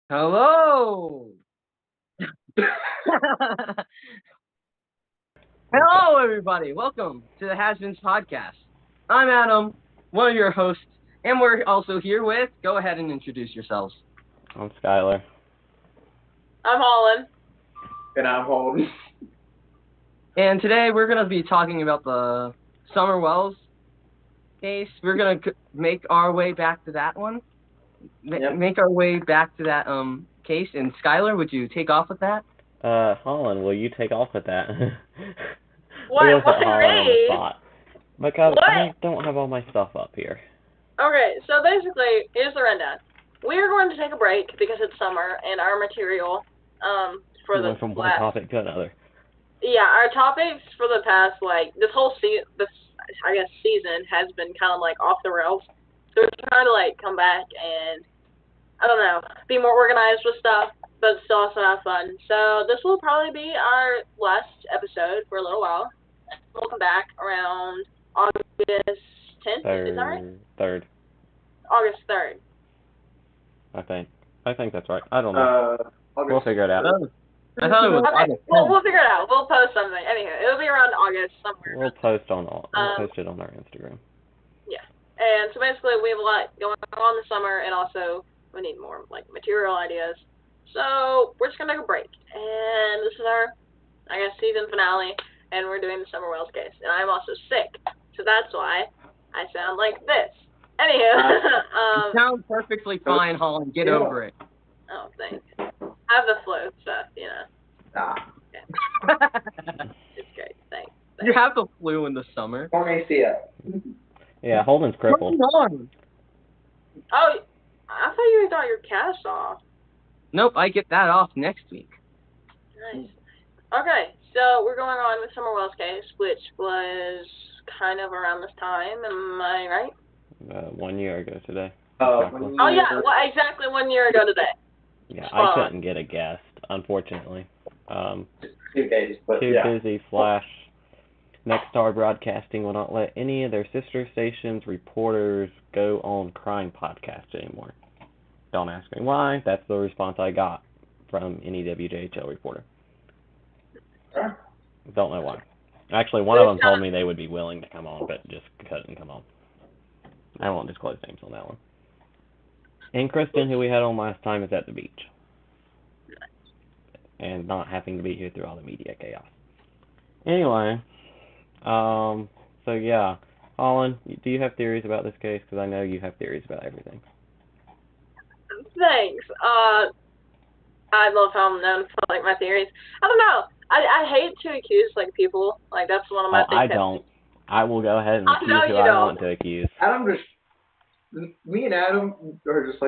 Hello! Hello, everybody. Welcome to the Has-Beens podcast. I'm Adam, one of your hosts, and we're also here with, go ahead and introduce yourselves. I'm Skylar. I'm Holland. And I'm Holden. And today we're going to be talking about the Summer Wells case. We're going to make our way back to that one. Make our way back to that case. And Skylar, would you take off with that? Holland, will you take off with that? What? We'll put Why Holland on the me? spot. Because What? I don't have all my stuff up here. Okay, so basically, here's the rundown. We are going to take a break because it's summer, and our material, for We the went from one topic to another. Yeah, our topics for the past, this whole season has been kind of, off the rails. So we're trying to, come back and, I don't know, be more organized with stuff, but still also have fun. So this will probably be our last episode for a little while. We'll come back around August 10th, is that right? Third. August 3rd. I think that's right. I don't know. We'll figure it out. I thought it was Okay, August. we'll figure it out. We'll post something. Anyway, it'll be around August somewhere. We'll post it on our Instagram. Yeah. And so basically we have a lot going on this summer, and also we need more material ideas. So we're just gonna take a break. And this is our season finale, and we're doing the Summer Wells case. And I'm also sick. So that's why I sound like this. Anywho, You sound perfectly fine, Holland. Get over it. oh, thanks. I have the flu, so, you know. It's great. Thanks. You have the flu in the summer. Yeah, Holden's crippled. What's on? Oh, I thought you got your cast off. Nope, I get that off next week. Nice. Okay, so we're going on with Summer Wells case, which was kind of around this time. Am I right? 1 year ago today. Oh yeah, well, exactly 1 year ago today. Yeah, I couldn't get a guest, unfortunately. 2 days, but Too busy. Nexstar Broadcasting will not let any of their sister stations reporters go on crime podcasts anymore. Don't ask me why. That's the response I got from any WJHL reporter. Don't know why. Actually, one of them told me they would be willing to come on, but just couldn't come on. I won't disclose names on that one. And Kristen, who we had on last time, is at the beach. And not having to be here through all the media chaos. Anyway, so yeah. Holland, do you have theories about this case? Because I know you have theories about everything. Thanks. I love how I'm known for my theories. I don't know. I hate to accuse people. That's one of my things. I don't. I will go ahead and accuse who I want to accuse. Me and Adam are just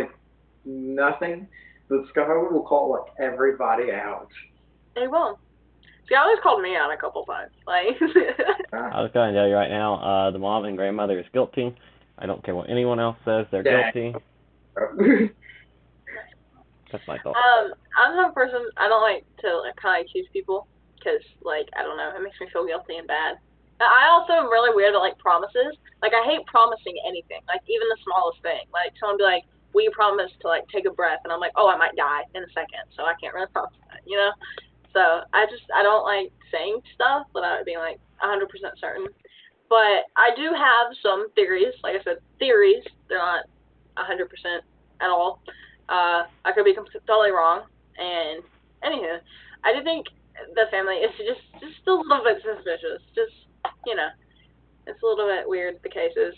nothing. But Skylar will call everybody out. He will. See, I always called me out a couple times. I was going to tell you right now, the mom and grandmother is guilty. I don't care what anyone else says, they're guilty. That's my thought. I'm the person, I don't like to kind of accuse people, because, I don't know, it makes me feel guilty and bad. I also am really weird at, promises. I hate promising anything, even the smallest thing. Someone be like, will you promise to, take a breath? And I'm like, oh, I might die in a second, so I can't really promise that, you know? So, I don't like saying stuff without being, 100% certain. But I do have some theories. Like I said, theories. They're not 100% at all. I could be totally wrong. And, anywho, I do think the family is just a little bit suspicious. Just, it's a little bit weird, the cases.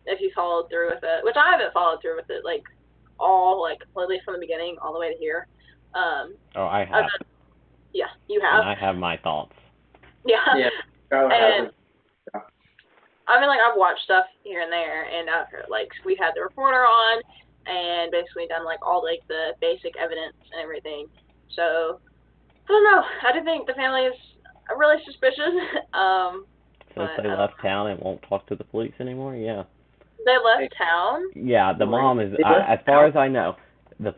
If you followed through with it, which I haven't followed through with it, completely from the beginning all the way to here. I have. Yeah, you have. And I have my thoughts. Yeah. Yeah. And I've watched stuff here and there, and we had the reporter on, and basically done all the basic evidence and everything. So I don't know. I do think the family is really suspicious. Since they left town and won't talk to the police anymore, yeah. They left town? Yeah, the mom is, as far as I know, the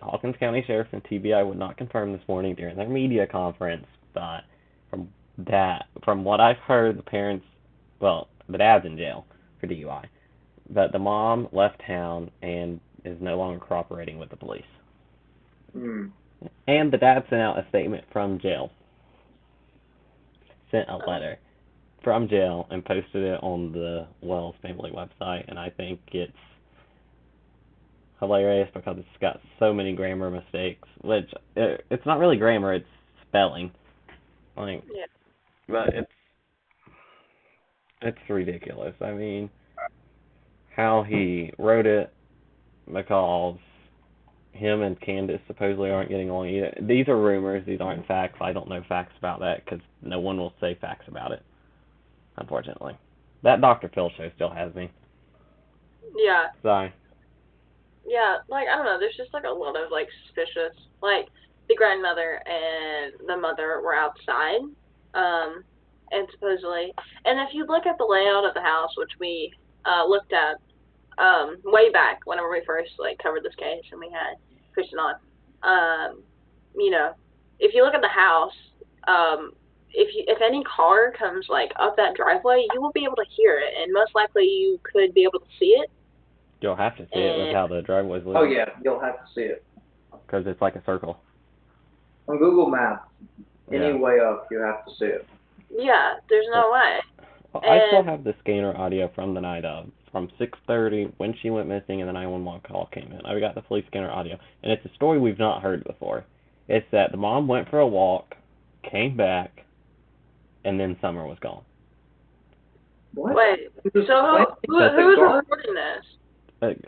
Hawkins County Sheriff and TBI would not confirm this morning during their media conference, but from what I've heard, the dad's in jail for DUI, but the mom left town and is no longer cooperating with the police. Hmm. And the dad sent out a statement from jail. Sent a letter from jail and posted it on the Wells family website, and I think it's hilarious because it's got so many grammar mistakes, which it's not really grammar, it's spelling. Like, Yeah. but it's ridiculous. I mean, how he wrote it, because him and Candace supposedly aren't getting along either. These are rumors. These aren't facts. I don't know facts about that because no one will say facts about it, unfortunately. That Dr. Phil show still has me. Yeah. Sorry. Yeah, like, I don't know, there's just, like, a lot of, like, suspicious, like, the grandmother and the mother were outside, and supposedly, and if you look at the layout of the house, which we, looked at, way back, whenever we first, like, covered this case, and we had Christian on, you know, if you look at the house, if any car comes, like, up that driveway, you will be able to hear it, and most likely you could be able to see it. You'll have to see it with how the driveway's lit. Oh yeah, you'll have to see it. Because it's like a circle. On Google Maps, any Yeah. way up, you have to see it. Yeah, there's no way. I still have the scanner audio from the night of, from 6:30 when she went missing and the 911 call came in. I got the police scanner audio, and it's a story we've not heard before. It's that the mom went for a walk, came back, and then Summer was gone. What? Wait, so who is reporting this?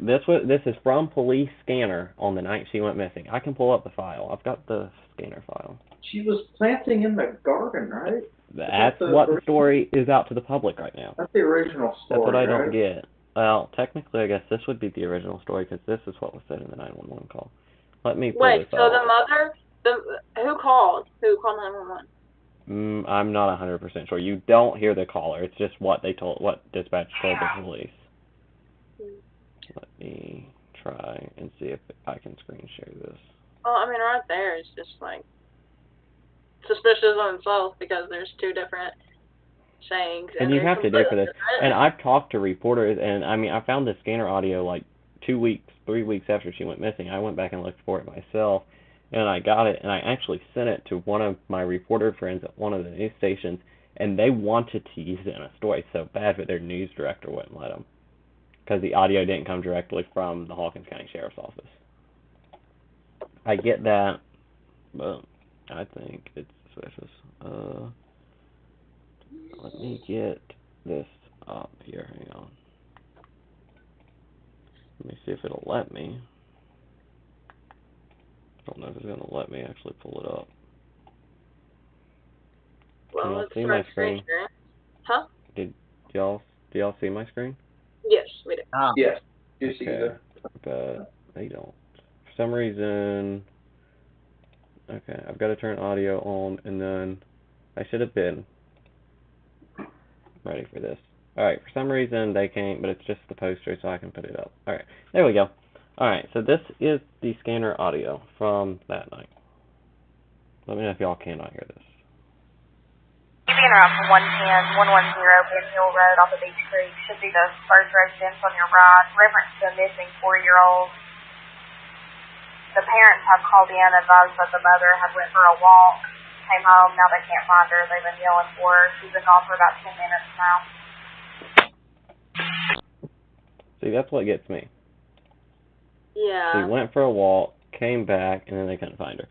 This is from police scanner on the night she went missing. I can pull up the file. I've got the scanner file. She was planting in the garden, right? That's what the story is out to the public right now. That's the original story. That's what I don't right? get. Well, technically, I guess this would be the original story because this is what was said in the 911 call. Let me pull Wait, this so up. the mother, who called? Who called 911? I'm not 100% sure. You don't hear the caller. It's just what dispatch told the police. Let me try and see if I can screen share this. Well, I mean, right there is just, like, suspicious on itself because there's two different sayings. And you have to dig for this. And I've talked to reporters, and I mean, I found the scanner audio like 2 weeks, 3 weeks after she went missing. I went back and looked for it myself, and I got it, and I actually sent it to one of my reporter friends at one of the news stations, and they wanted to use it in a story so bad, but their news director wouldn't let them because the audio didn't come directly from the Hawkins County Sheriff's Office. I get that, but I think it's suspicious. Let me get this up here. Hang on. Let me see if it'll let me. I don't know if it's going to let me actually pull it up. Well, Can y'all see my screen? Huh? Do y'all see my screen? Yes, we do. Yes. You see Okay, but they don't. For some reason. Okay, I've got to turn audio on, and then I should have been ready for this. Alright, for some reason they can't, but it's just the poster, so I can put it up. Alright, there we go. Alright, so this is the scanner audio from that night. Let me know if y'all cannot hear this. Scanner up from 110, 110 Ben Hill Road off of Beach Creek. Should be the first residence on your right. Reference to a missing 4-year-old. The parents have called in, advised that the mother had went for a walk, came home, now they can't find her. They've been yelling for her. She's been gone for about 10 minutes now. See, that's what gets me. Yeah. She went for a walk, came back, and then they couldn't find her.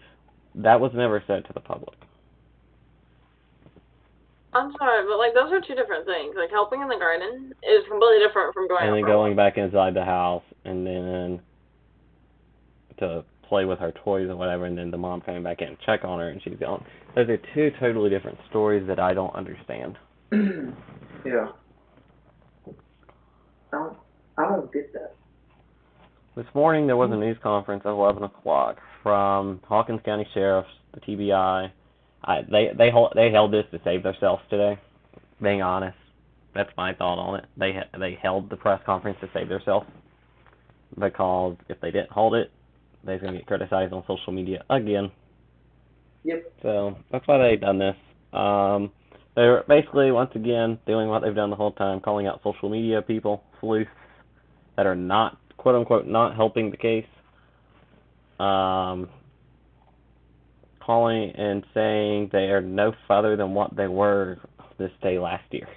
That was never said to the public. I'm sorry, but, like, those are two different things. Like, helping in the garden is completely different from going And out then for a going walk. back inside the house, and then to play with her toys or whatever, and then the mom coming back in and check on her, and she's gone. Those are two totally different stories that I don't understand. Yeah. I don't get that. This morning there was a news conference at 11 o'clock from Hawkins County Sheriff's, the TBI. They held this to save themselves today, being honest. That's my thought on it. They held the press conference to save themselves, because if they didn't hold it, they're going to get criticized on social media again. Yep. So that's why they've done this. They're basically, once again, doing what they've done the whole time, calling out social media people, sleuths, that are not quote-unquote not helping the case, calling and saying they are no further than what they were this day last year.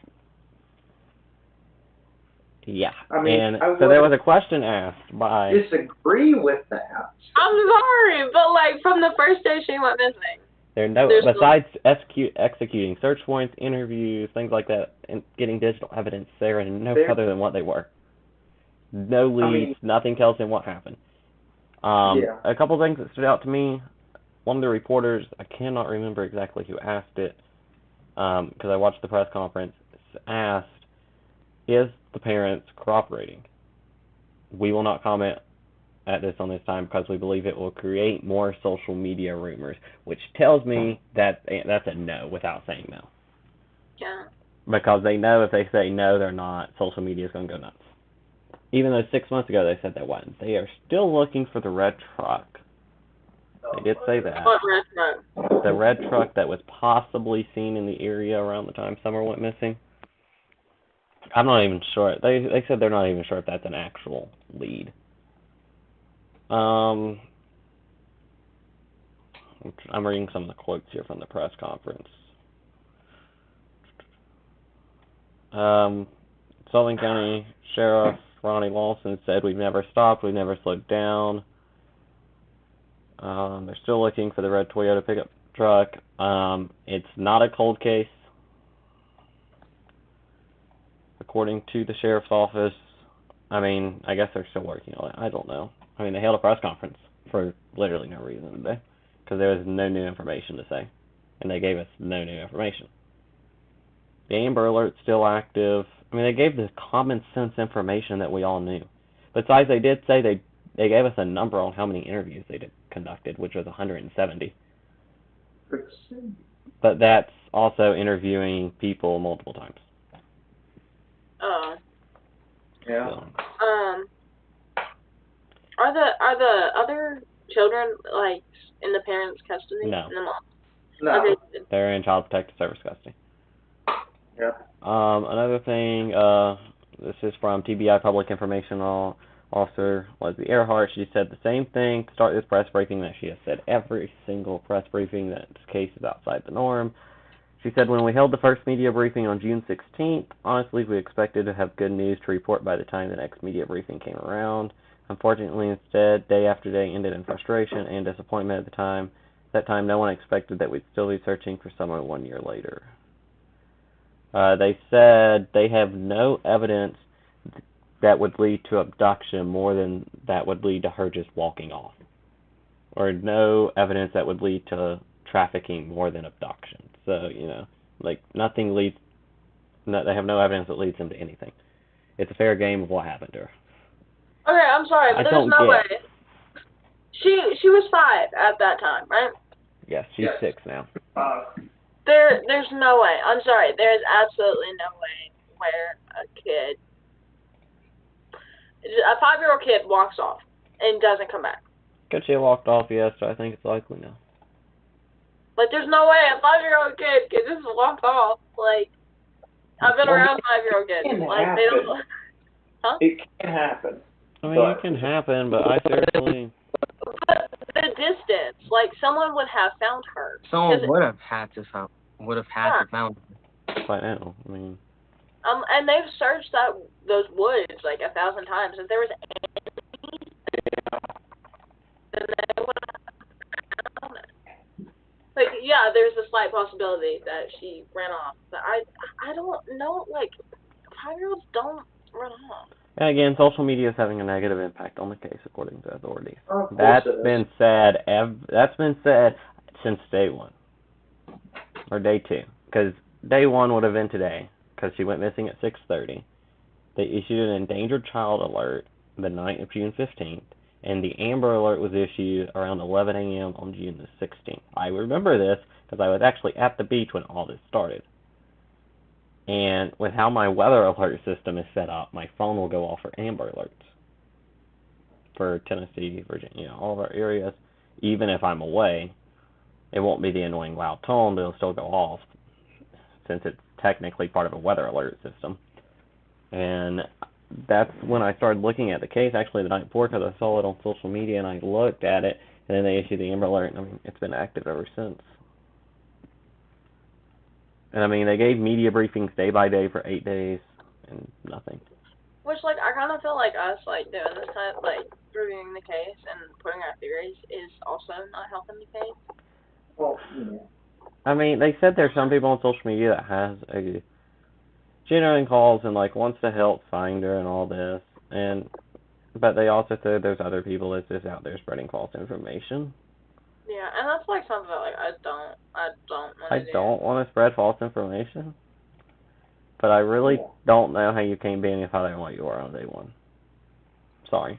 Yeah. I mean, and so there was a question asked by... disagree with that. I'm sorry, but like from the first day she went missing. Besides executing search warrants, interviews, things like that, and getting digital evidence, they're no further than what they were. No leads, nothing tells them what happened. A couple things that stood out to me. One of the reporters, I cannot remember exactly who asked it, because I watched the press conference, asked, is the parents cooperating? We will not comment at this on this time because we believe it will create more social media rumors, which tells me that that's a no without saying no. Yeah. Because they know if they say no, they're not, social media is going to go nuts. Even though 6 months ago they said they wasn't. They are still looking for the red truck. They did say that. What red truck? The red truck that was possibly seen in the area around the time Summer went missing. I'm not even sure. They said they're not even sure if that's an actual lead. I'm reading some of the quotes here from the press conference. Sullivan County Sheriff Ronnie Lawson said, "We've never stopped, we've never slowed down." They're still looking for the red Toyota pickup truck. It's not a cold case, according to the sheriff's office. I mean, I guess they're still working on it. I don't know. I mean, they held a press conference for literally no reason today, because there was no new information to say, and they gave us no new information. The Amber Alert's still active. I mean, they gave the common sense information that we all knew. Besides, they did say they gave us a number on how many interviews they conducted, which was 170. But that's also interviewing people multiple times. Oh. Yeah. So. Are the other children like in the parents' custody? No. In the mom? No. Okay. They're in Child Protective Service custody. Yeah. Another thing, this is from TBI Public Information Officer Leslie Earhart. She said the same thing to start this press briefing that she has said every single press briefing, that this case is outside the norm. She said, when we held the first media briefing on June 16th, honestly, we expected to have good news to report by the time the next media briefing came around. Unfortunately, instead, day after day ended in frustration and disappointment at the time. That time, no one expected that we'd still be searching for someone 1 year later. They said they have no evidence that would lead to abduction more than that would lead to her just walking off. Or no evidence that would lead to trafficking more than abduction. So, like nothing leads, they have no evidence that leads them to anything. It's a fair game of what happened to her. Okay, I'm sorry, but there's no way. She was 5 at that time, right? Yes, she's 6 now. There's no way. I'm sorry. There's absolutely no way where a 5-year-old kid walks off and doesn't come back. Could she have walked off? Yes, but I think it's likely no. Like, there's no way a 5-year-old kid can just walk off. Like, I've been around 5-year-old kids. Like, they don't. Huh? It can happen. I mean, it can happen, but I seriously. But the distance, like, someone would have found her. Someone would have had to found her. By now, I mean. And they've searched those woods like 1,000 times. If there was any, then they would have found it. Like, yeah, there's a slight possibility that she ran off, but I don't know. Like, 5-year-olds don't run off. And again, social media is having a negative impact on the case, according to authorities. That's been said. That's been said since day 1 or day 2, because day 1 would have been today, because she went missing at 6:30. They issued an endangered child alert the night of June 15th, and the Amber Alert was issued around 11 a.m. on June the 16th. I remember this because I was actually at the beach when all this started. And with how my weather alert system is set up, my phone will go off for Amber Alerts for Tennessee, Virginia, all of our areas. Even if I'm away, it won't be the annoying loud tone, but it'll still go off since it's technically part of a weather alert system. And that's when I started looking at the case, actually the night before, because I saw it on social media, and I looked at it, and then they issued the Amber Alert, and I mean, it's been active ever since. And I mean, they gave media briefings day by day for 8 days, and nothing. Which, like, I kind of feel like us, like, doing this type, like, reviewing the case and putting our theories is also not helping the case. Well, yeah. I mean, they said there's some people on social media that has a genuine calls and, like, wants to help find her and all this, but they also said there's other people that's just out there spreading false information. Yeah, and that's, like, something that, like, I don't want to I do. don't want to spread false information, but I really don't know how you can't be anything like you are on day one. Sorry.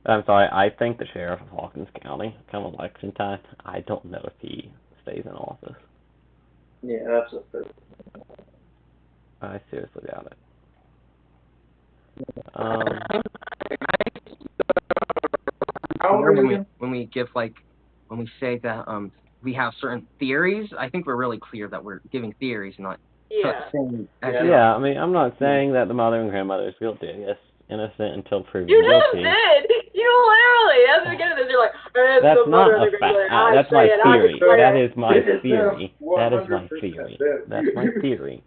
I'm sorry, I think the sheriff of Hawkins County, come election time, I don't know if he stays in office. Yeah, that's a third. I seriously doubt it. When we give, like, when we say that we have certain theories, I think we're really clear that we're giving theories, not saying. Yeah, I mean, I'm not saying that the mother and grandmother is guilty. I guess innocent until proven You guilty. just did! You literally, at the beginning of this, you're like, that's not a fact. That's my theory. That is my theory. That is my theory. That's my theory.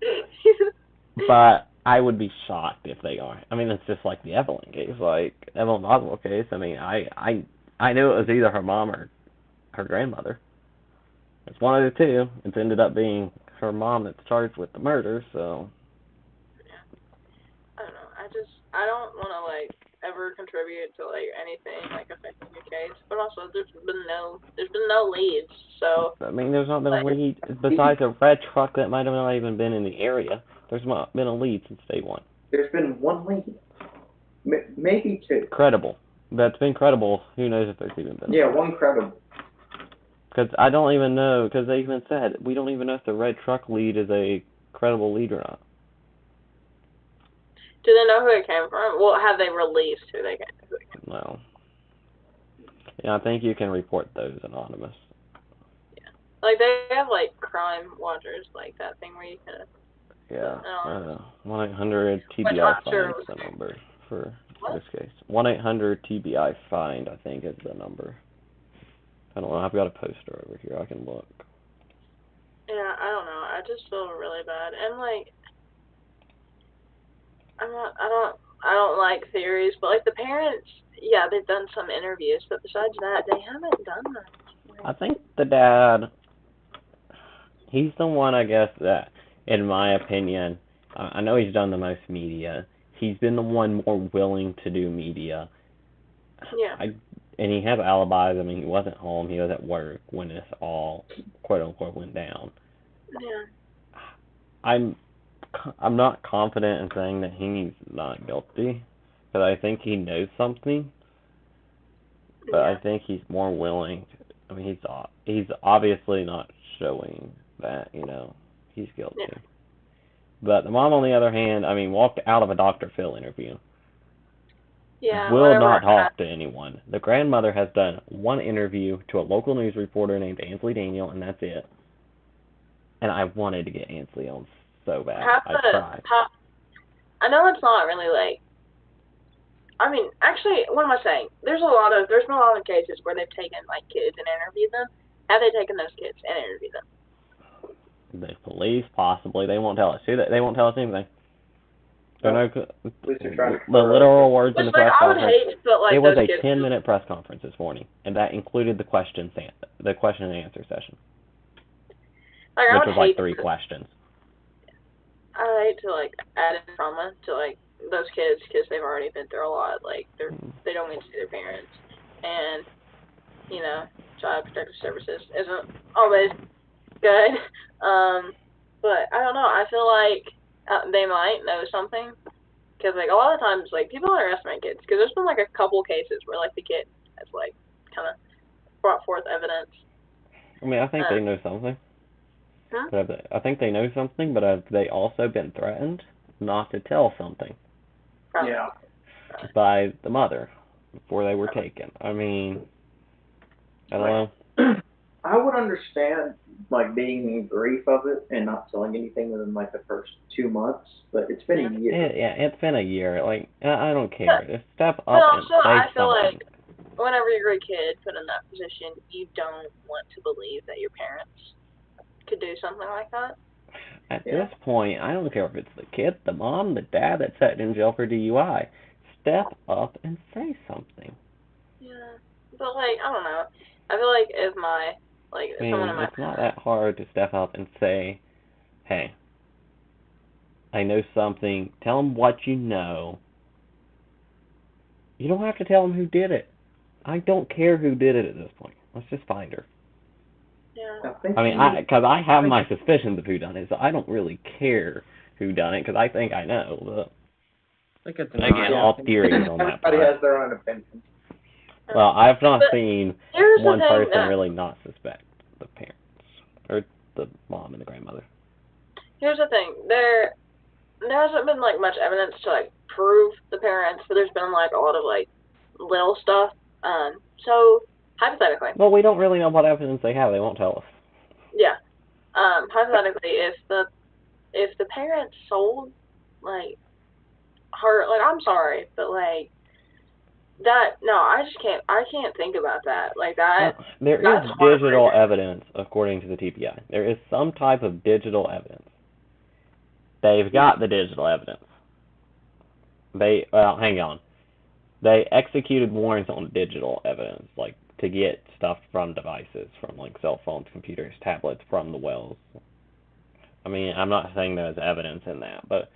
But I would be shocked if they are. I mean, it's just like the Evelyn case, like Evelyn Boswell case. I mean, I knew it was either her mom or her grandmother. It's one of the two. It's ended up being her mom that's charged with the murder, so. Yeah. I don't know. I don't want to, like, ever contribute to, like, anything, like, affecting your case. But also, there's been no leads, so. I mean, there's not been a lead, besides a red truck that might have not even been in the area. There's not been a lead since day one. There's been one lead. Maybe two. Credible. That's been credible. Who knows if there's even been one credible. Because I don't even know, because they even said, we don't even know if the red truck lead is a credible lead or not. Do they know who it came from? Well, have they released who it came from? No. Yeah, I think you can report those anonymous. Yeah. Like, they have, like, crime watchers, like that thing where you can... Yeah. 1-800-TBI-FIND is the number for this case. 1-800-TBI-FIND, I think, is the number. I don't know. I've got a poster over here. I can look. Yeah, I don't know. I just feel really bad. And, like... I don't like theories, but, like, the parents, yeah, they've done some interviews, but besides that, they haven't done much. I think the dad, he's the one, I guess, that, in my opinion, I know he's done the most media. He's been the one more willing to do media. Yeah. And he has alibis. I mean, he wasn't home. He was at work when this all, quote-unquote, went down. Yeah. I'm not confident in saying that he's not guilty, because I think he knows something. But I think he's more willing. I mean, he's obviously not showing that, he's guilty. Yeah. But the mom, on the other hand, I mean, walked out of a Dr. Phil interview. Yeah. Will not talk to anyone. The grandmother has done one interview to a local news reporter named Ansley Daniel, and that's it. And I wanted to get Ansley on so bad. I tried. I know it's not really like. I mean, actually, what am I saying? There's been a lot of cases where they've taken, like, kids and interviewed them. Have they taken those kids and interviewed them? The police, possibly. They won't tell us. They won't tell us anything. The literal words in the press conference. It was a 10-minute press conference this morning, and that included the question and answer session, which was like 3 questions. I hate to, like, add in trauma to, like, those kids because they've already been through a lot. Like, they don't get to see their parents, and Child Protective Services isn't always good. But I don't know. I feel like they might know something because, like, a lot of times, like, people underestimate kids because there's been, like, a couple cases where, like, the kid has, like, kind of brought forth evidence. I mean, I think they know something. Huh? But I think they know something, but have they also been threatened not to tell something? Probably. Yeah. By the mother before they were taken. I mean, I don't know. I would understand like being in grief of it and not telling anything within like the first 2 months, but it's been a year. It's been a year. Like, I don't Yeah. care. Just step But up and also, say I feel something. like whenever you're a kid put in that position, you don't want to believe that your parents could do something like that. At Yeah. this point, I don't care if it's the kid, the mom, the dad that's set in jail for DUI. Step up and say something. Yeah. But like, I don't know. I feel like if my I someone in mean, my it's not that hard to step up and say, hey, I know something. Tell them what you know. You don't have to tell them who did it. I don't care who did it at this point. Let's just find her. yeah. I mean, because I have my suspicions of who done it, so I don't really care who done it, because I think I know. But Like a again, denial. all theories on that Everybody part. has their own opinion. Well, I've not But seen here's one the thing person that, really not suspect the parents or the mom and the grandmother. here's the thing. There hasn't been like much evidence to like prove the parents, but there's been like a lot of like little stuff. So hypothetically, Well, we don't really know what evidence they have. They won't tell us. yeah. Hypothetically, if the parents sold like her, like I'm sorry, but like that, no, I can't think about that. Like that, Well, there is that's digital heartbreaking. evidence, according to the TPI. There is some type of digital evidence. They've got the digital evidence. Well, hang on. They executed warrants on digital evidence, like to get stuff from devices, from like cell phones, computers, tablets, from the wells. I mean, I'm not saying there's evidence in that, but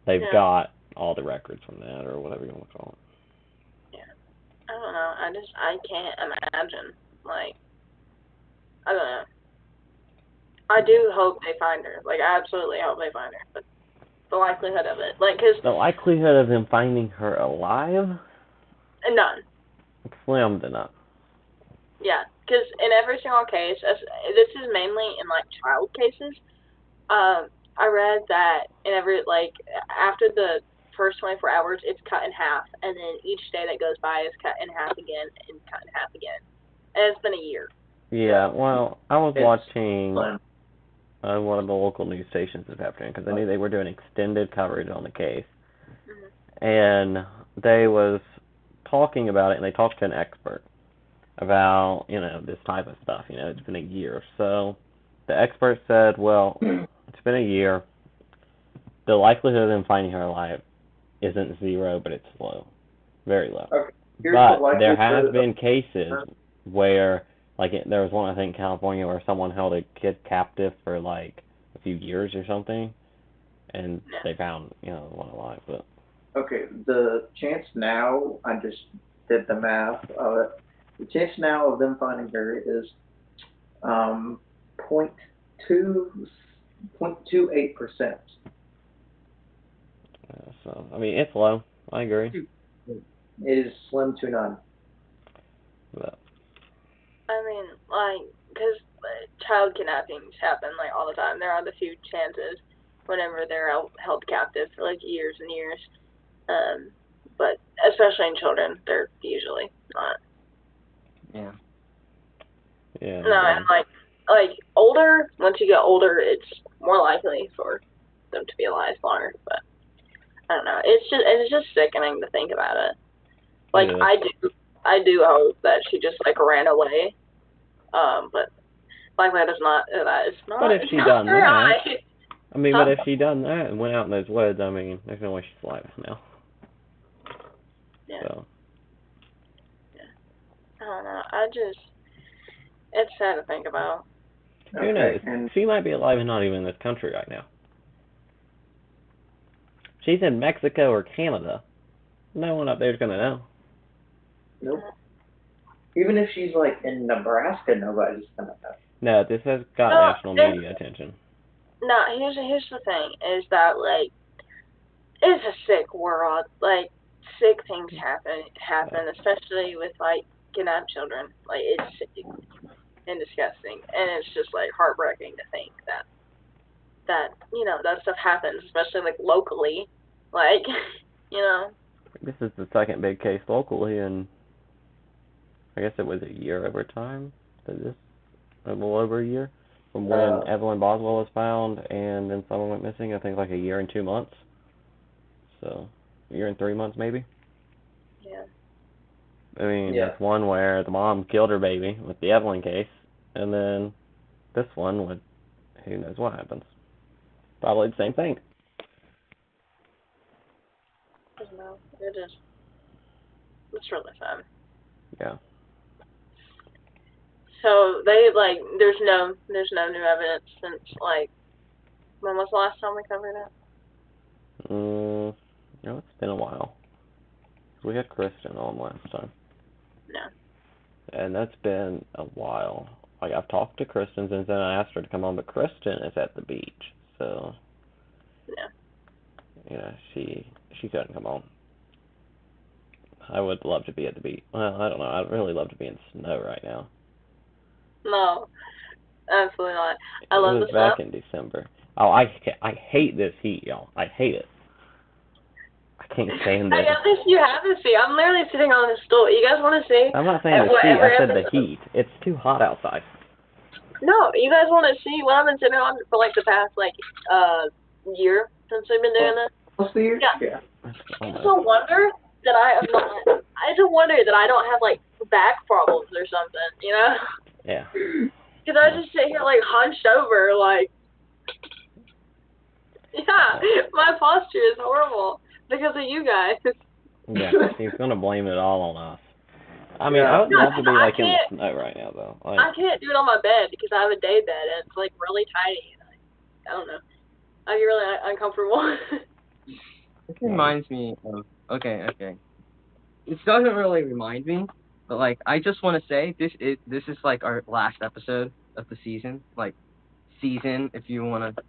they've Yeah. got all the records from that, or whatever you want to call it. Yeah. I don't know. I can't imagine. Like, I don't know. I do hope they find her. Like, I absolutely hope they find her. But the likelihood of it, like, cause The likelihood of them finding her alive? none. Slim to none. Yeah, because in every single case, this is mainly in like child cases. I read that in every like after the first 24 hours, it's cut in half, and then each day that goes by is cut in half again and cut in half again, and it's been a year. Yeah, well, I was It's watching fun. one of the local news stations this afternoon because I knew they were doing extended coverage on the case, Mm-hmm. and they was talking about it, and they talked to an expert about, this type of stuff. It's been a year or so. The expert said, well, it's been a year. The likelihood of them finding her alive isn't zero, but it's low. Very low. Okay. Here's But the there has likelihood been cases where, like, there was one, I think, in California where someone held a kid captive for, like, a few years or something, and they found, one alive. But Okay, the chance now, I just did the math of it. The chance now of them finding her is um, 0.28%. so, I mean, it's low. I agree. It is slim to none. But I mean, like, because child kidnappings happen like all the time. There are the few chances whenever they're held captive for like years and years. But especially in children, they're usually not. Yeah. yeah. No, and like older. Once you get older, it's more likely for them to be alive longer. But I don't know. It's just sickening to think about it. Like It is. I do hope that she just like ran away. But like that is not that is not. But if she not done her that, eye. I mean, but if she done that and went out in those woods, I mean, there's no way she's alive now. Yeah. So. Yeah. I don't know. It's sad to think about. Who knows? And She might be alive and not even in this country right now. She's in Mexico or Canada. No one up there's gonna know. nope. Even if she's like in Nebraska, nobody's gonna know. No, this has got No, national media attention. No, here's the thing is that like it's a sick world. Like sick things happen, especially with like kidnapped children. Like it's sick and disgusting, and it's just like heartbreaking to think that that stuff happens, especially like locally, like This is the second big case locally, and I guess it was a year over time that this a little over a year from when Evelyn Boswell was found, and then someone went missing. I think like a year and 2 months. So, a year and 3 months maybe. Yeah. I mean, Yeah. that's one where the mom killed her baby with the Evelyn case, and then this one with who knows what happens. Probably the same thing. I don't know. It's really fun. Yeah. So they like there's no new evidence since like when was the last time we covered it? No, it's been a while. We had Kristen on last time. No. And that's been a while. Like, I've talked to Kristen since then. I asked her to come on, but Kristen is at the beach, so Yeah. She couldn't come on. I would love to be at the beach. Well, I don't know. I'd really love to be in snow right now. No, absolutely not. I it love was the back snow. in December. Oh, I hate this heat, y'all. I hate it. I can't stand I it. guess if you have to see. I'm literally sitting on this stool. You guys want to see? I'm not saying the heat. I said the heat. It's too hot outside. No, you guys want to see what I've been sitting on for like the past year since we've been doing this? What's the year? Yeah. It's a wonder that I am not. It's a wonder that I don't have like back problems or something. You know? Yeah. Because I just sit here like hunched over, like. Yeah, my posture is horrible because of you guys. Yeah, he's gonna blame it all on us. I mean, Yeah. I would love to be I like in the can't- snow right now, though. Like, I can't do it on my bed because I have a day bed and it's like really tiny. And I don't know. I get really uncomfortable. This reminds me of okay. This doesn't really remind me, but like I just want to say this is like our last episode of the season, like season if you want to.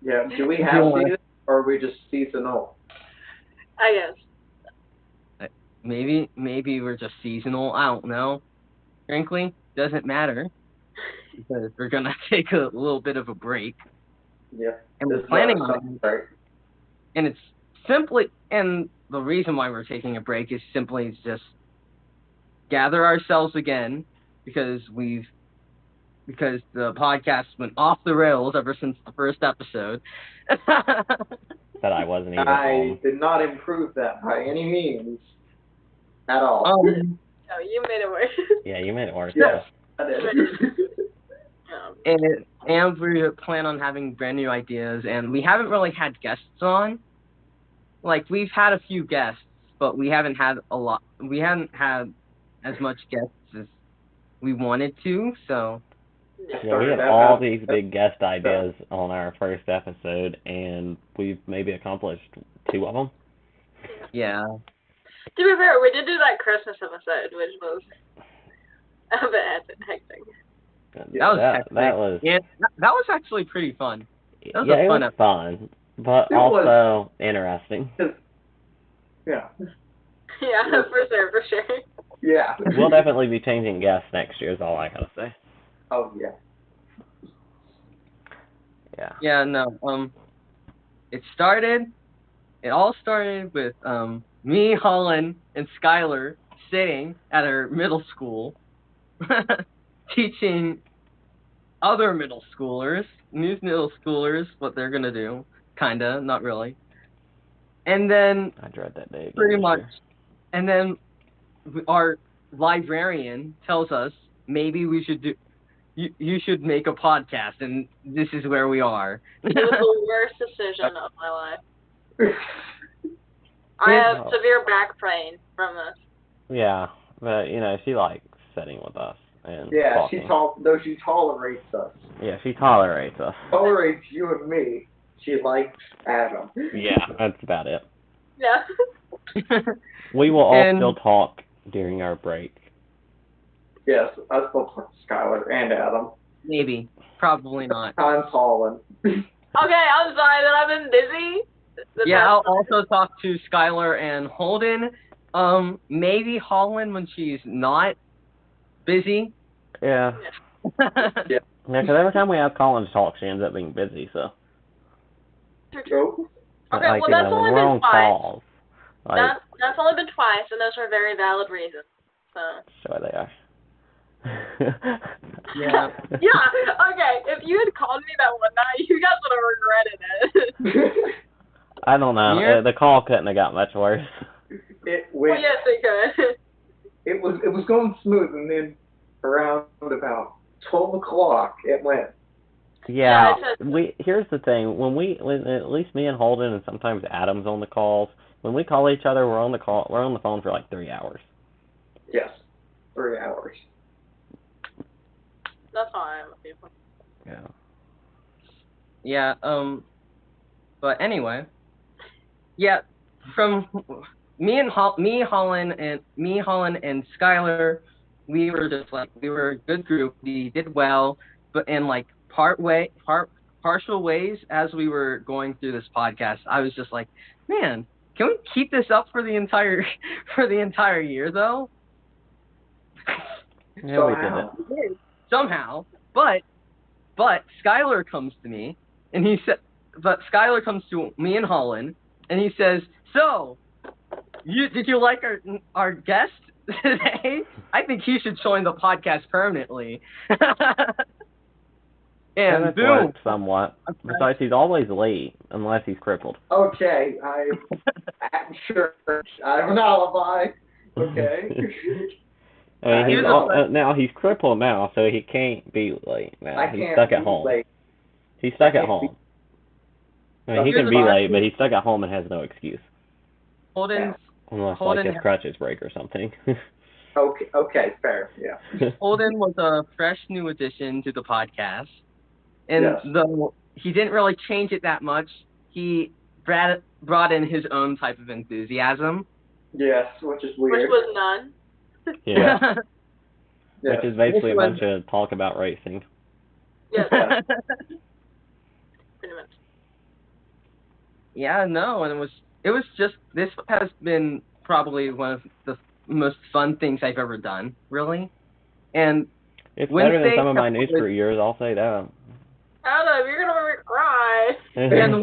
Yeah. Do we have season, or are we just seasonal? I guess. Maybe we're just seasonal. I don't know. Frankly, doesn't matter because we're gonna take a little bit of a break. Yeah. And we're This planning on it. right. And it's simply, and the reason why we're taking a break is simply just gather ourselves again because the podcast went off the rails ever since the first episode. that I wasn't even I on. did not improve that by any means at all. No, you made it worse. Yeah, you made it worse. Yes, I did. And we plan on having brand new ideas, and we haven't really had guests on. Like, we've had a few guests, but we haven't had a lot. We haven't had as much guests as we wanted to, so. Yeah, we had all these big guest ideas on our first episode, and we've maybe accomplished 2 of them. Yeah. To be fair, we did do that Christmas episode, which was a bit hectic. That was actually pretty fun. It was fun, but also interesting. Yeah. Yeah, for sure. Yeah. We'll definitely be changing guests next year, is all I gotta say. Oh, yeah. Yeah. Yeah, no. It all started with me, Holland, and Skylar sitting at our middle school teaching other middle schoolers, new middle schoolers, what they're gonna do. Kinda, not really. And then I dread that day again. Pretty much. And then our librarian tells us maybe we should do. You should make a podcast, and this is where we are. It was the worst decision of my life. I have severe back pain from this. Yeah, but she likes sitting with us and talking. She tolerates us. Yeah, she tolerates us. Tolerates you and me. She likes Adam. Yeah, that's about it. Yeah. We will all still talk during our break. Yes, I still talk to Skylar and Adam. Maybe. Probably not. I'm Holland. Okay, I'm sorry that I've been busy. I'll also talk to Skylar and Holden. Maybe Holland when she's not busy. Yeah. Yeah. Because every time we ask Colin to talk, she ends up being busy, so. True. Okay, well, that's only been twice. That's only been twice, and those are very valid reasons. So. Sure they are. Yeah. Yeah, okay, if you had called me that one night, you guys would have regretted it. I don't know. Yeah. The call couldn't have got much worse. It Well, went. yes, it could. It was going smooth, and then around about 12 o'clock, it went. Yeah, Yeah, here's the thing. When at least me and Holden and sometimes Adam's on the calls, when we call each other, we're on the phone for like 3 hours. Yes, 3 hours. That's how I am with people. Yeah. Yeah. But anyway, yeah. From Holland, and Skylar, we were just like we were a good group. We did well, but in like partial ways as we were going through this podcast, I was just like, man, can we keep this up for the entire year though? Yeah, we did it. Somehow, but Skylar comes to me and Skylar comes to me and Holland and he says, "So, did you like our guest today? I think he should join the podcast permanently." And it's boom. worked somewhat. Besides, he's always late unless he's crippled. Okay, I'm sure. I have an alibi. Okay. I mean, now he's crippled now, so he can't be late now. He's stuck at home. Late. He's stuck at home. I mean, he can be late, but he's stuck at home and has no excuse. Unless his crutches break or something. Okay, fair, yeah. Holden was a fresh new addition to the podcast, and yes. though he didn't really change it that much, he brought in his own type of enthusiasm. Yes, which is weird. Which was none. Yeah. Yes. Which is basically a bunch of talk about racing. Yes. Pretty much. Yeah, no, and it was just, this has been probably one of the most fun things I've ever done, really. And it's better than some of my newsprint years, I'll say that. Adam, you're gonna make me cry. And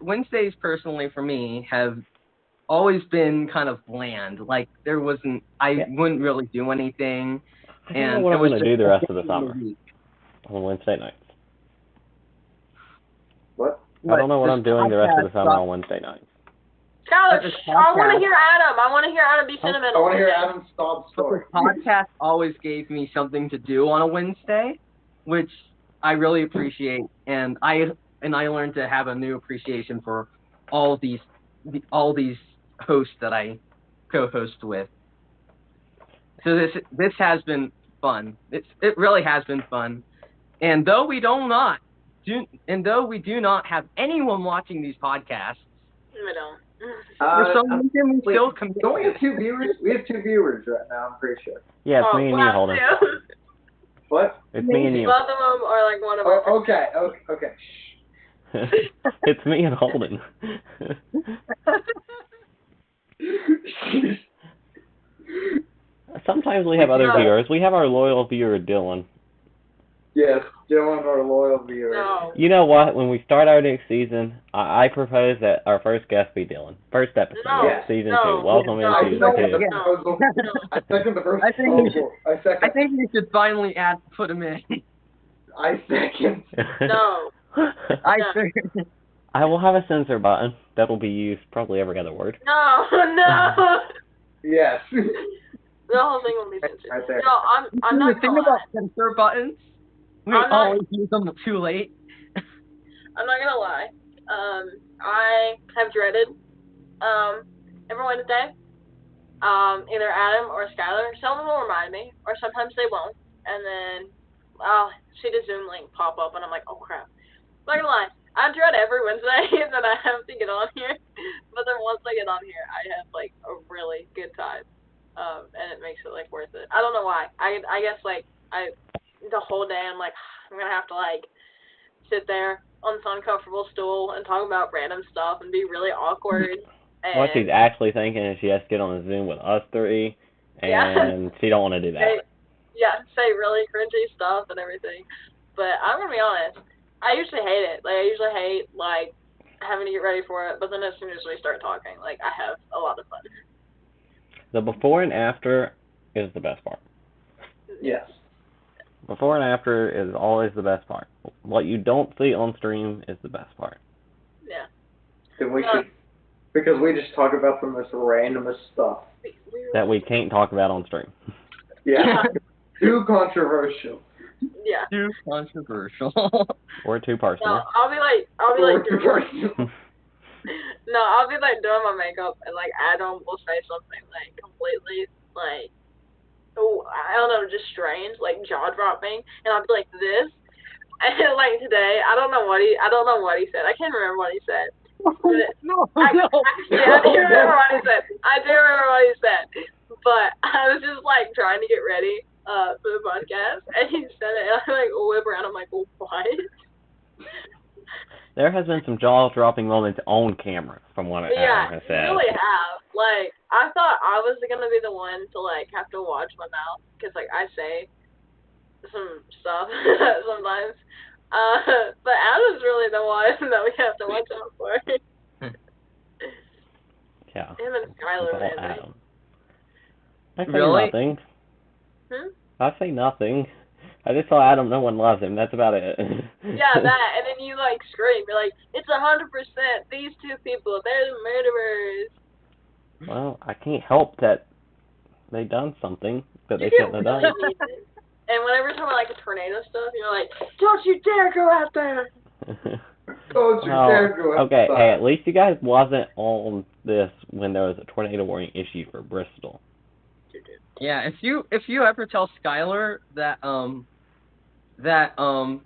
Wednesdays personally for me have always been kind of bland. Like there wasn't, I wouldn't really do anything. I don't know what I'm going to do the rest of the summer on Wednesday nights. What? I don't know what I'm doing the rest of the summer on Wednesday nights. Skylar, I want to hear Adam. I want to hear Adam be sentimental. I want to hear Adam's story. The podcast always gave me something to do on a Wednesday, which I really appreciate, and I learned to have a new appreciation for all these hosts that I co-host with. So this has been fun. It really has been fun, and though we do not have anyone watching these podcasts, we don't. For some reason, we still commit. Don't we have 2 viewers? We have 2 viewers right now, I'm pretty sure. Yeah, it's me and you, Holden. What? It's me and you. Both of them are like one of our Okay. It's me and Holden. Sometimes we have other viewers. We have our loyal viewer, Dylan. Yes, Dylan, our loyal viewer. No. You know what? When we start our next season, I propose that our first guest be Dylan. First episode, season 2. Welcome in season 2. I second the first proposal. I think we should finally put him in. I second. No. I will have a censor button that will be used probably every other word. No. Yes. The whole thing will be censored. Right there. No, I'm not. The thing about censor buttons, we always use them too late. I'm not gonna lie. I have dreaded every Wednesday. Either Adam or Skylar. Some will remind me, or sometimes they won't. And then I'll see the Zoom link pop up, and I'm like, oh crap. I'm not gonna lie. I dread every Wednesday that I have to get on here. But then once I get on here, I have like a really good time. And it makes it like worth it. I don't know why. I guess like the whole day I'm like I'm gonna have to like sit there on this uncomfortable stool and talk about random stuff and be really awkward. And what she's actually thinking is she has to get on a Zoom with us 3, and she don't want to do that. Say really cringy stuff and everything. But I'm gonna be honest. I usually hate it. Like I usually hate like having to get ready for it. But then as soon as we start talking, like I have a lot of fun. The before and after is the best part. Yes. Before and after is always the best part. What you don't see on stream is the best part. Yeah. Then we should, because we just talk about the most randomest stuff. That we can't talk about on stream. Yeah. Too controversial. Yeah. Too controversial. Or too personal. No, I'll be like Too personal. No, I'll be like doing my makeup and like Adam will say something like completely like, oh, I don't know, just strange, like jaw dropping, and I'll be like this, and like today, I don't know what he said. I can't remember what he said. No. I do remember what he said. But I was just like trying to get ready for the podcast, and he said it, and I like whip around. I'm like, what? There has been some jaw-dropping moments on camera, from what Adam has said. Yeah, you really have. Like, I thought I was gonna be the one to like have to watch my mouth, because like I say some stuff sometimes. But Adam's really the one that we have to watch out for. Yeah. Him and Skylar, man. Adam. I say Really? nothing. I I say nothing. I just tell Adam no one loves him. That's about it. Yeah, that, and then you like scream. You're like, it's 100%. These two people, they're the murderers. Well, I can't help that they done something that they You shouldn't have done. And whenever you're talking about like a tornado stuff, you're like, don't you dare go out there. Don't you dare go outside. Okay, hey, at least you guys wasn't on this when there was a tornado warning issued for Bristol. Yeah, if you ever tell Skylar that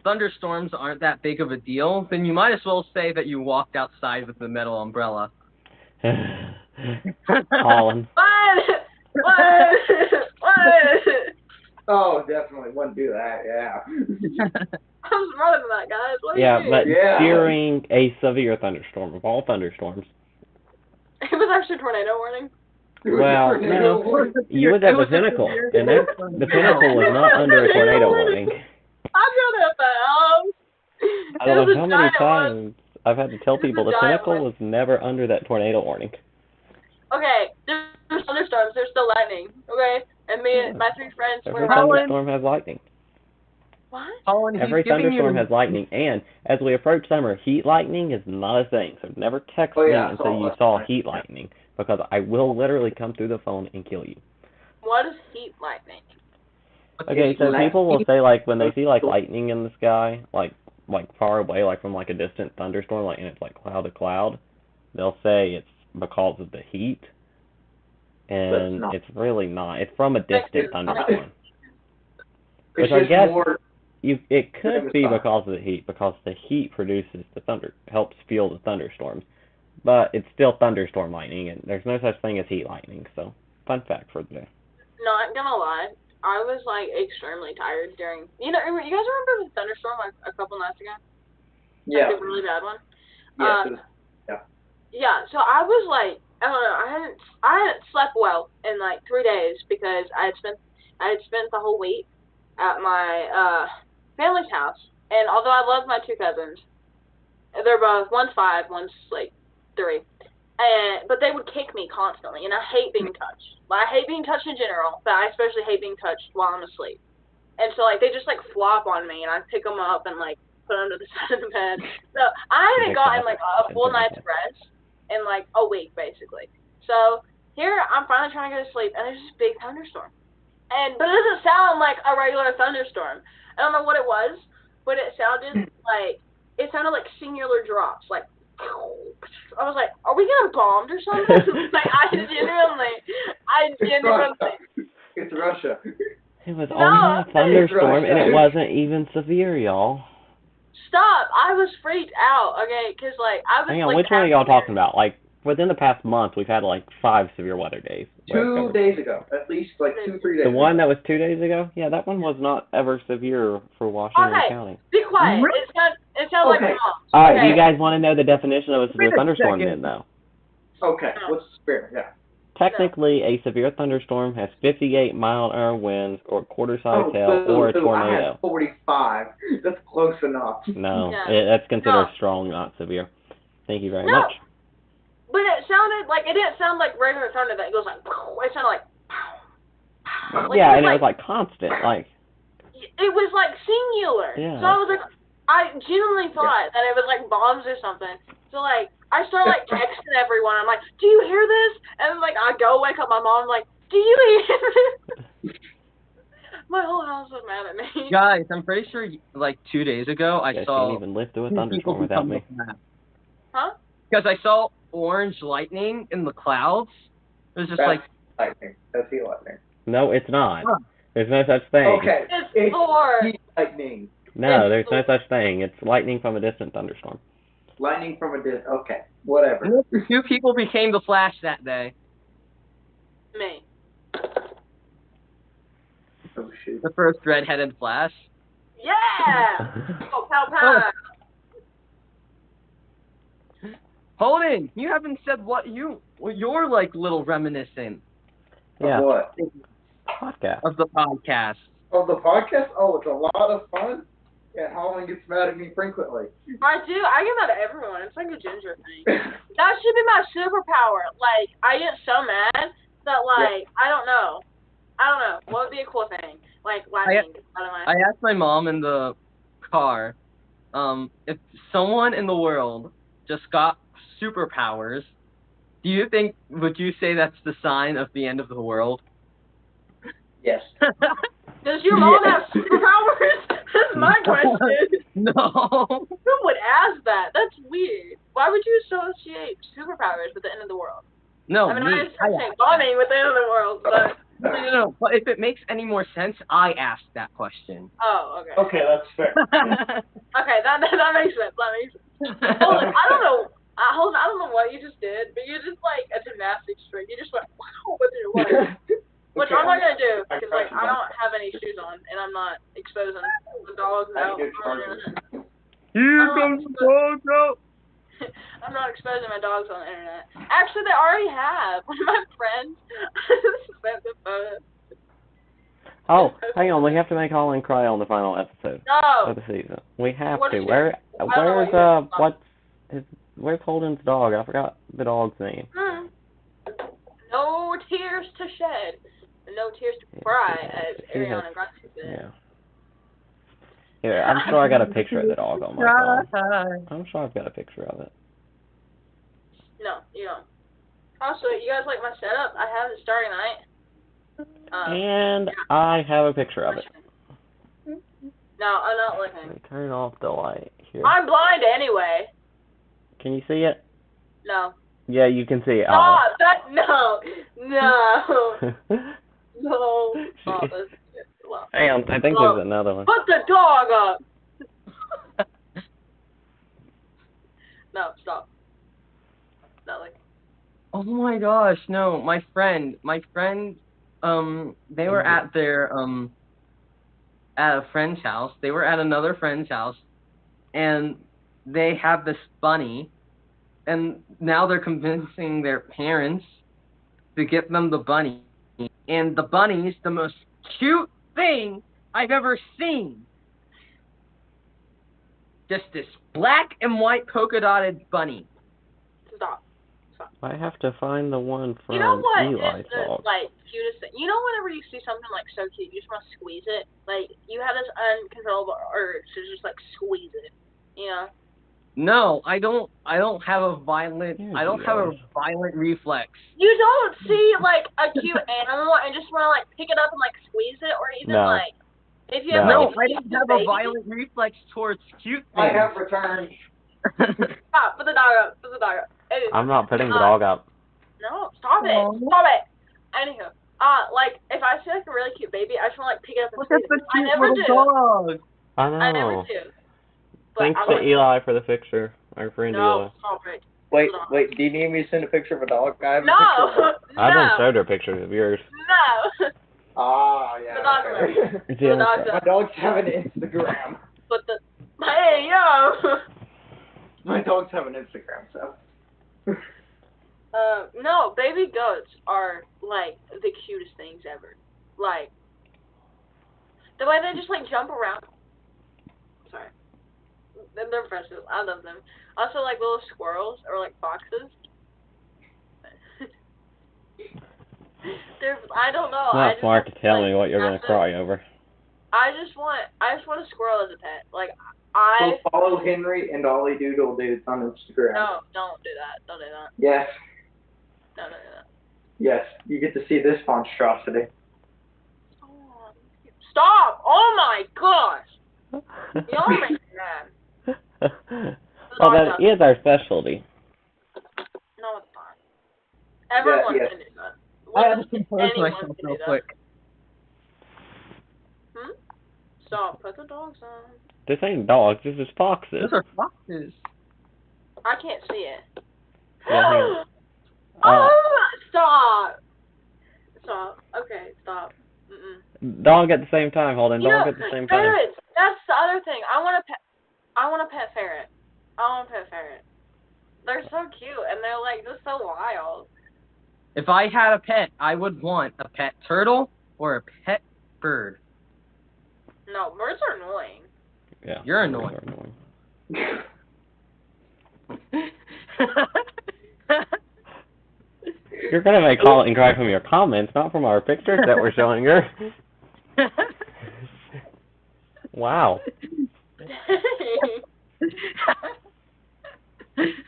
thunderstorms aren't that big of a deal, then you might as well say that you walked outside with the metal umbrella. Colin. What? Oh, definitely wouldn't do that, yeah. I'm smarter than that, guys. What do Yeah, you mean? but Yeah. during a severe thunderstorm, of all thunderstorms. It was actually a tornado warning. Well, no, you was at the Pinnacle, and the Pinnacle was not under a tornado warning. I'm gonna at the house. I don't know how many times I've had to tell people the Pinnacle was never under that tornado warning. Okay, there's thunderstorms, there's still lightning, okay? And me and my three friends Every were thunderstorm has lightning. What? Colin, Every thunderstorm has lightning, and as we approach summer, heat lightning is not a thing. So never text me and say you saw heat lightning, because I will literally come through the phone and kill you. What is heat lightning? Okay, so people will say like when they see like lightning in the sky, like far away, like from like a distant thunderstorm, like and it's like cloud to cloud, they'll say it's because of the heat, and it's really not. It's from a distant thunderstorm. Which I guess it could be because of the heat, because the heat produces the thunder, helps fuel the thunderstorms. But it's still thunderstorm lightning, and there's no such thing as heat lightning. So, fun fact for the day. Not gonna lie, I was like extremely tired during. You guys remember the thunderstorm like a couple nights ago? Yeah. Like a really bad one. Yes. Yeah. So I was like, I don't know, I hadn't slept well in like 3 days because I had spent the whole week at my family's house, and although I love my two cousins, they're both, one's 5, one's like 3, but they would kick me constantly, and I hate being touched. I hate being touched in general, but I especially hate being touched while I'm asleep. And so like they just like flop on me, and I pick them up and like put them to the side of the bed. So I haven't gotten like a full night's rest in like a week basically. So here I'm finally trying to go to sleep, and there's this big thunderstorm. But it doesn't sound like a regular thunderstorm. I don't know what it was, but it sounded like singular drops. Like, I was like, are we getting bombed or something? Like, I genuinely. It's Russia. It was only a thunderstorm, and it wasn't even severe, y'all. Stop! I was freaked out, okay? Because, like, I was Hang on, like, which one are y'all talking about? Like, within the past month, we've had like 5 severe weather days. 2 days ago, at least like 2-3 days. The one that was 2 days ago? Yeah, that one was not ever severe for Washington County. Be quiet. It sounds like mom. Alright, do you guys want to know the definition of a severe thunderstorm then, though? Okay, what's the spirit? Yeah. Technically, a severe thunderstorm has 58-mile-an-hour winds or quarter-sized hail or a tornado. I had 45. That's close enough. No, that's considered strong, not severe. Thank you very much. But it sounded like, it didn't sound like regular thunder that it goes like, it sounded like, yeah, and it was like constant, like. it was like singular. Yeah. So I was like, I genuinely thought that it was like bombs or something. So like, I started like texting everyone. I'm like, do you hear this? And like, I go wake up my mom. I'm like, do you hear this? My whole house was mad at me. Guys, I'm pretty sure like 2 days ago I Guys saw can't even lift through a 2 people thunderstorm without become me. the Flash. Huh? Because I saw orange lightning in the clouds. It was just That's like, lightning. That's heat lightning. No, it's not. Huh. There's no such thing. Okay. It's Thor. heat lightning. No, there's no such thing. It's lightning from a distant thunderstorm. Lightning from a distant. Okay. Whatever. 2 people became the Flash that day. Me. Oh, shoot. The first red-headed Flash. Yeah. Oh, pow pow. Holden, you haven't said what you're like little reminiscent Yeah. Of what? Podcast. of the podcast. Oh, the podcast? Oh, it's a lot of fun. Yeah, Holland gets mad at me frequently. I do. I get mad at everyone. It's like a ginger thing. That should be my superpower. Like, I get so mad that, like, I don't know. What would be a cool thing? Like, lightning. I asked my mom in the car, if someone in the world just got superpowers, would you say that's the sign of the end of the world? Yes. Does your mom have superpowers? That's my question. No. Who would ask that? That's weird. Why would you associate superpowers with the end of the world? No, I mean, me. I associate bombing with the end of the world, but... No. But if it makes any more sense, I asked that question. Oh, okay. Okay, that's fair. Okay, that makes sense. That makes sense. Hold on, I don't know. Hold on, I don't know what you just did, but you just like a gymnastics string. You just went wow with your leg. Which Okay, I'm not gonna do because like I I don't have any shoes on and I'm not exposing the dogs out. Good charger. Here comes the dog out. I'm not exposing my dogs on the internet. Actually, they already have. One of my friends sent the photo. Oh, hang on. We have to make Holland cry on the final episode No. of the season. We have What to. is it? Where's Holden's dog? I forgot the dog's name. No tears to shed. No tears to cry, as Ariana Grande said. Yeah. Here, I'm sure I got a picture of the dog on my phone. I'm sure I've got a picture of it. No, you don't. Also, you guys like my setup? I have it starting tonight. And I have a picture of it. No, I'm not looking. Let me turn off the light here. I'm blind anyway. Can you see it? No. Yeah, you can see it. Stop! No. Oh, well. Hang on, I think there's another one. Put the dog up! No, stop. Nothing. Oh my gosh, no, my friend, they were at at a friend's house. They were at another friend's house, and they have this bunny, and now they're convincing their parents to get them the bunny. And the bunny's the most cute thing I've ever seen. Just this black and white polka dotted bunny. Stop. I have to find the one from You know what Eli's is the dog. like cutest thing? You know, whenever you see something like so cute, you just want to squeeze it. Like you have this uncontrollable urge to just like squeeze it. You know? No, I don't have a violent reflex. You don't see like a cute animal and just want to like pick it up and like squeeze it, or even No. like if you have No, like, I don't have a violent reflex towards cute I things. have returned. Stop! Put the dog up. Put the dog up. Hey, I'm not putting the dog up. No, stop it. Oh. Stop it. Anywho, like if I see like a really cute baby, I just want to like pick it up and Look at squeeze the it. I cute never little do. dog. I know. I never do. But Thanks I to like Eli for the picture. Our friend Eli. No, stop it. Wait, do you need me to send a picture of a dog? I have a No. picture of I done No. showed her pictures of yours. No. Ah, yeah. The dog okay. The dog's My up. dogs have an Instagram. But the hey yo. My dogs have an Instagram, so. No, baby goats are like the cutest things ever. Like the way they just like jump around. Sorry. They're precious. I love them. Also like little squirrels or like foxes. I don't know. I Not just smart to tell like, me what you're going to massive- cry over. I just want a squirrel as a pet. Like So follow Henry and Ollie Doodle Dudes on Instagram. No, don't do that. Don't do that. Yes. No, don't do that. Yes, you get to see this monstrosity. Stop! Oh my gosh! Y'all make me mad. Well, that is our specialty. No, it's not. Everyone yes. can do that. I have to compose Anyone myself can real do that. quick. Stop. Put the dogs on. This ain't dogs. This is foxes. Those are foxes. I can't see it. Yeah, Stop. Stop. Okay, stop. Dog at the same time, Holden. Dog at the same time. Ferrets. That's the other thing. I want a pet ferret. I want a pet ferret. They're so cute and they're like just so wild. If I had a pet, I would want a pet turtle or a pet bird. No, birds are annoying. Yeah. You're annoying. You're gonna make Colin cry from your comments, not from our pictures that we're showing her. Wow.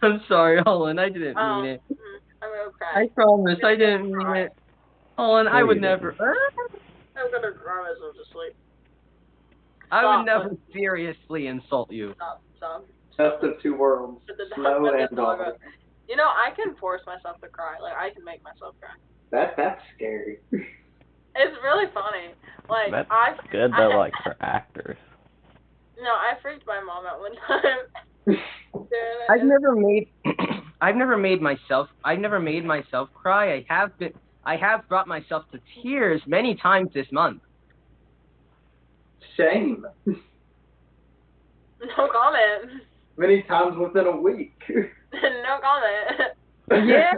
I'm sorry, Holland. I didn't mean it. I'm gonna cry. I promise, I didn't mean it. Holland, I would never. I'm gonna cry myself to sleep. I would never seriously insult you. Stop. Best of two worlds. Snow and dog. You know, I can force myself to cry. Like, I can make myself cry. That's scary. It's really funny. Like, that's good though, like for actors. No, I freaked my mom out one time. I've never made myself cry. I have brought myself to tears many times this month. Shame. No comment. Many times within a week. No comment. Yeah,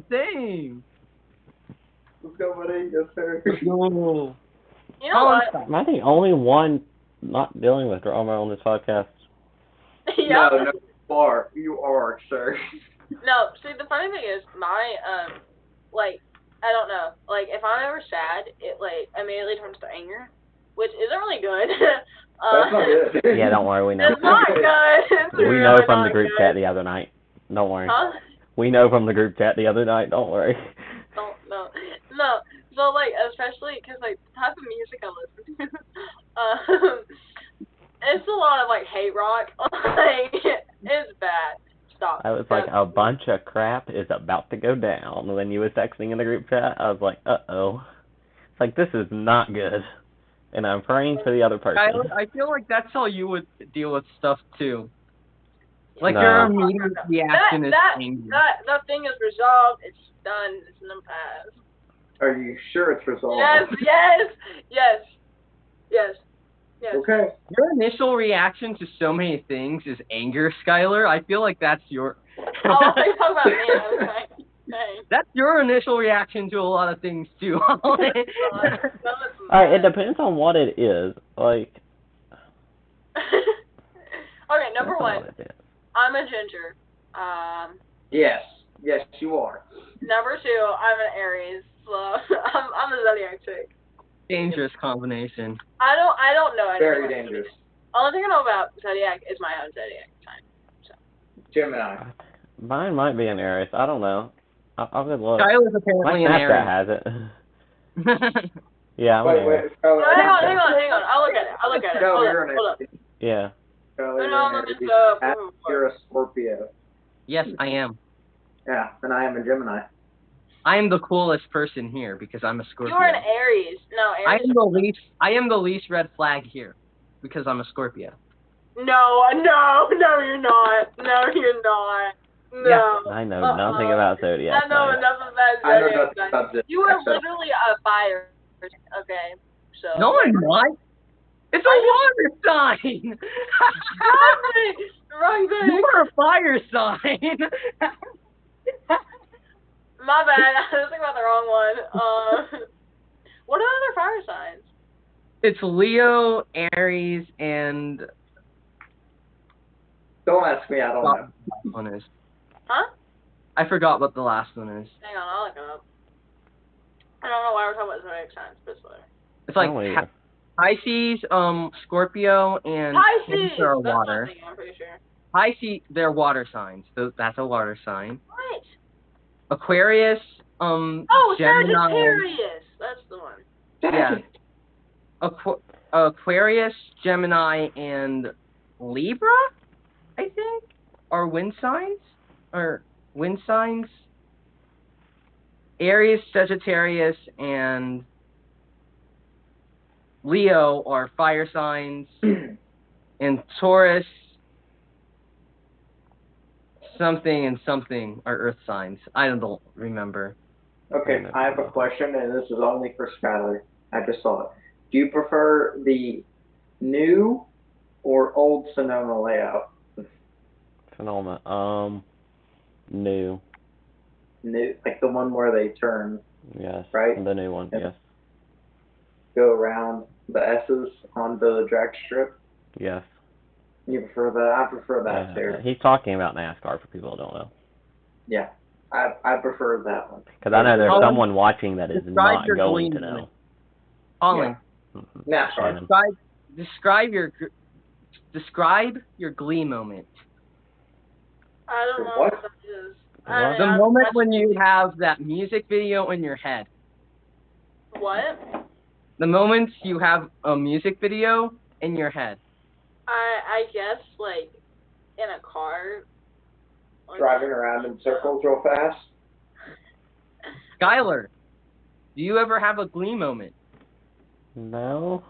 same. Let's go, buddy. Yes, sir. No. You know what? Am I the only one not dealing with drama on this podcast? Yeah. No, you are, sir. No, see, the funny thing is, my, like, I don't know, like, if I'm ever sad, it, like, immediately turns to anger, which isn't really good. That's not good. Yeah, don't worry, we know. It's not good. It's We really know from the not group good. chat the other night. Don't worry. Huh? We know from the group chat the other night. Don't worry. No. So, like, especially because, like, the type of music I listen to, it's a lot of, like, hate rock. Like, it's bad. Stop. I was like, a bunch of crap is about to go down. When you was texting in the group chat, I was like, uh-oh. It's like, this is not good. And I'm praying for the other person. I feel like that's how you would deal with stuff, too. Like, No. your immediate reaction is anger. That thing is resolved. It's done. It's in the past. Are you sure it's resolved? Yes. Okay. Your initial reaction to so many things is anger, Skylar. I feel like that's your... Oh, you're talking about me. Okay. Dang. That's your initial reaction to a lot of things, too. Okay, Alright, it depends on what it is. Like... Okay, number one, It is. I'm a ginger. Yes, you are. Number two, I'm an Aries. So I'm a zodiac chick. Dangerous combination. I don't know anything. Very about dangerous. Zodiac. Only thing I know about zodiac is my own zodiac sign. So. Gemini. Mine might be an Aries. I don't know. I'll go look. Skylar's My apparently an Snapchat Aries. has it. Yeah, I'm an Aries. Wait. Oh, Hang on. I'll look at it. No, you're an Hold up. Aries. Yeah. You're a Scorpio. Yes, I am. Yeah, and I am a Gemini. I am the coolest person here because I'm a Scorpio. You're an Aries. No, Aries. I am the least red flag here because I'm a Scorpio. No, you're not. No, you're not. No. Yeah. I know nothing about zodiac. I know signs. enough about I know zodiac nothing signs. about this. You are literally a fire. Okay, so. No, I'm not. It's a water sign. Wrong thing. You're a fire sign. My bad. I was thinking about the wrong one. What are other fire signs? It's Leo, Aries, and... Don't ask me, I don't know. The last one is. Huh? I forgot what the last one is. Hang on, I'll look it up. I don't know why we're talking about zodiac signs, but it's whatever. It's like Oh, yeah. Pisces, Scorpio, and Pisces! Cancer are That's what I'm water. thinking, I'm pretty sure. Pisces, they're water signs. That's a water sign. What? Aquarius, Oh, Gemini. Sagittarius! That's the one. Yeah. Aquarius, Gemini, and Libra, I think, are wind signs. Aries, Sagittarius, and Leo are fire signs. And Taurus, something and something are earth signs. I don't remember. Okay, I have a question, and this is only for Skylar. I just saw it. Do you prefer the new or old Sonoma layout? Sonoma. New. New, like the one where they turn. Yes. Right? The new one. Yes. Go around the S's on the drag strip. Yes. You prefer that? I prefer that too. He's talking about NASCAR for people who don't know. Yeah, I prefer that one. Because I know there's someone watching that is not going to know. Colin, NASCAR. Describe your Glee moment. I don't know What? what that is. The moment when you have that music video in your head. What? The moment you have a music video in your head. I guess, like, in a car. Like, Driving around in circles real fast. Skylar, do you ever have a Glee moment? No.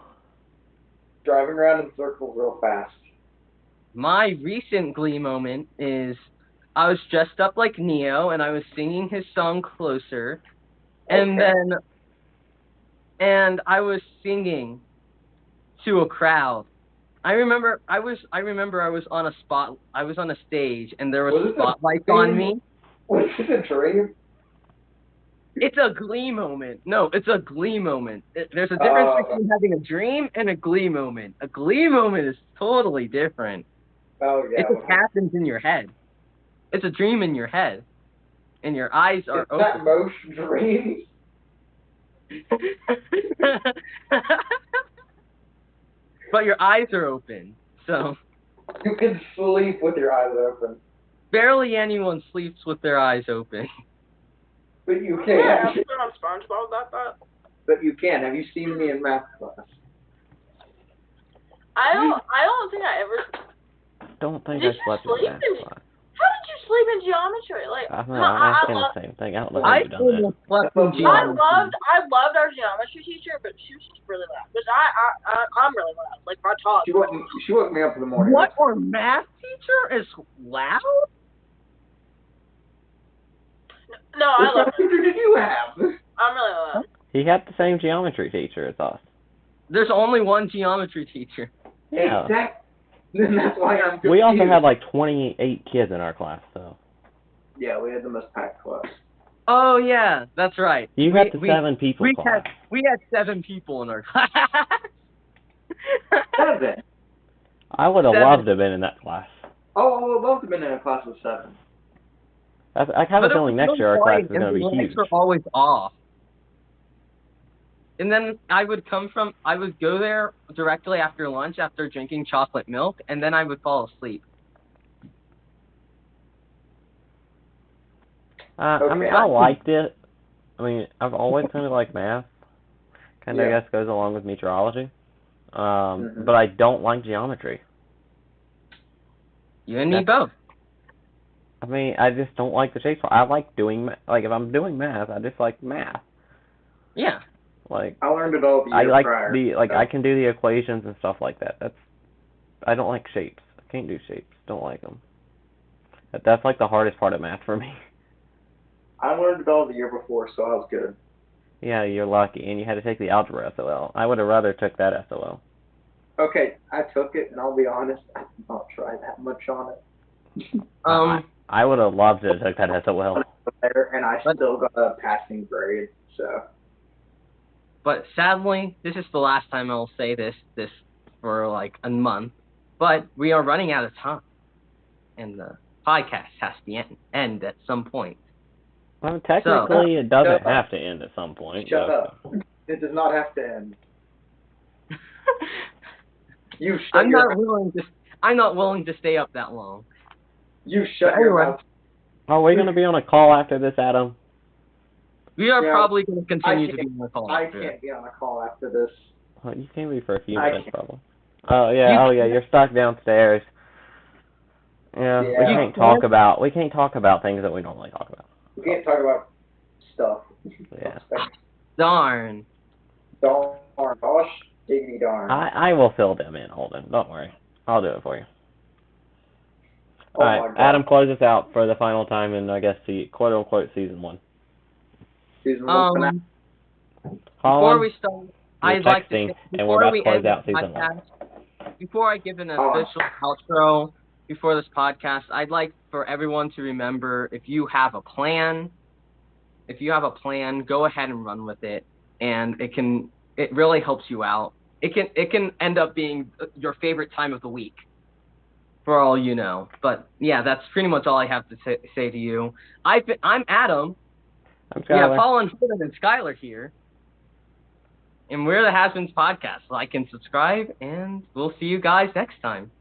Driving around in circles real fast. My recent Glee moment is I was dressed up like Neo and I was singing his song Closer, and I was singing to a crowd. I remember I was on a stage and there was spotlights on me. Was it a dream? It's a Glee moment. No, it's a Glee moment. There's a difference between having a dream and a Glee moment. A Glee moment is totally different. Oh yeah. It just happens in your head. It's a dream in your head, and your eyes are open. That most dreams. But your eyes are open, so. You can sleep with your eyes open. Barely anyone sleeps with their eyes open. But you Yeah, can. I've been on SpongeBob about that. But you can. Have you seen me in math class? I don't think I ever. Don't think Did I slept you in that sleep in- class. How did you sleep in geometry? Like, I don't know. I'm asking the same thing. I don't know how you've done that. Slept in I geometry. loved our geometry teacher, but she was just really loud. Because I'm really loud. Like my talk. She woke me up in the morning. What, our math teacher is loud? No, I What love kind of teacher did you have? I'm really loud. He had the same geometry teacher as us. There's only one geometry teacher. Yeah. Exactly. Then that's why I'm confused. We also had like 28 kids in our class, so. Yeah, we had the most packed class. Oh yeah, that's right. You had the 7 people class. We had 7 people in our class. 7. I would have 7. loved to have been in that class. Oh, I would love to have been in a class of 7. I have a feeling next year our class is going to be huge. The lights are always off. And then I would go there directly after lunch after drinking chocolate milk, and then I would fall asleep. I mean, I liked it. I mean, I've always kind of liked math. Kind of, I guess, goes along with meteorology. But I don't like geometry. You and me both. I mean, I just don't like the shapes. I like doing, like, if I'm doing math, I just like math. Yeah. Like, I learned it all the year prior. I can do the equations and stuff like that. I don't like shapes. I can't do shapes. Don't like them. That's like the hardest part of math for me. I learned it all the year before, so I was good. Yeah, you're lucky, and you had to take the algebra SOL. I would have rather took that SOL. Okay, I took it, and I'll be honest, I did not try that much on it. I would have loved to have took that SOL. And I still got a passing grade, so. But sadly, this is the last time I'll say this for like a month. But we are running out of time, and the podcast has to end at some point. Well, technically, it doesn't have to end at some point. Shut up. It does not have to end. You shut I'm your not willing to stay up that long. You shut your anyway. mouth. Are we going to be on a call after this, Adam? We are Yeah, probably going to continue I to be on the call. I after can't be on a call after this. Well, you can be for a few I minutes, can't. probably. Oh yeah, you're stuck downstairs. Yeah, Yeah. we can't talk about things that we normally talk about. We can't talk about stuff. Yeah. Darn. Darn. Gosh, diggity darn. I will fill them in, Holden. Don't worry. I'll do it for you. Oh All my right, God. Adam, close us out for the final time in, I guess, the quote-unquote season 1. Season 1 finale. Before we start, you're I'd like to texting, say, and we're before about we to close end out this season 1. podcast, before I give an official outro before this podcast, I'd like for everyone to remember, if you have a plan, go ahead and run with it, and it really helps you out. It can end up being your favorite time of the week, for all you know. But yeah, that's pretty much all I have to say to you. I'm Adam. I'm We have Skylar. Colin, Holden, and Skylar here. And we're the Has-Beens Podcast. Like and subscribe, and we'll see you guys next time.